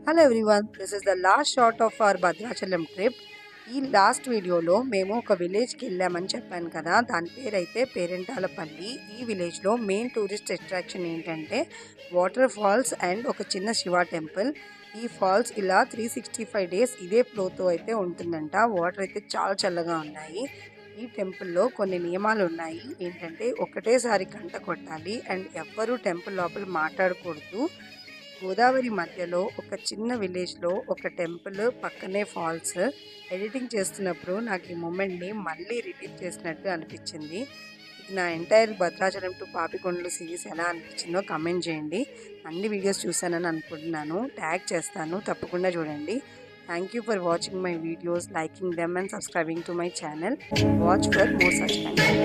Hello everyone, this is the last shot of our Bhadrachalam trip. ఈ last వీడియోలో మేము ఒక విలేజ్కి వెళ్ళామని చెప్పాను కదా, దాని పేరు అయితే పేరెంటాలపల్లి. ఈ విలేజ్లో మెయిన్ టూరిస్ట్ అట్రాక్షన్ ఏంటంటే వాటర్ ఫాల్స్ అండ్ ఒక చిన్న శివ టెంపుల్. ఈ ఫాల్స్ ఇలా 365 డేస్ ఇదే ఫ్లోతో అయితే ఉంటుందంట. వాటర్ అయితే చాలా చల్లగా ఉన్నాయి. ఈ టెంపుల్లో కొన్ని నియమాలు ఉన్నాయి. ఏంటంటే ఒకటేసారి గంట కొట్టాలి అండ్ ఎవ్వరూ టెంపుల్ లోపల మాట్లాడకూడదు. గోదావరి మధ్యలో ఒక చిన్న విలేజ్లో ఒక టెంపుల్ పక్కనే ఫాల్స్. ఎడిటింగ్ చేస్తున్నప్పుడు నాకు ఈ మూమెంట్ని మళ్ళీ రిపీట్ చేసినట్టు అనిపించింది. నా entire Bhadrachalam to Papikondalu series ఎలా అనిపించిందో కమెంట్ చేయండి. అన్ని వీడియోస్ చూసానని అనుకుంటున్నాను, ట్యాగ్ చేస్తాను, తప్పకుండా చూడండి. Thank you for watching my videos, liking them and subscribing to my channel. Watch for more such content.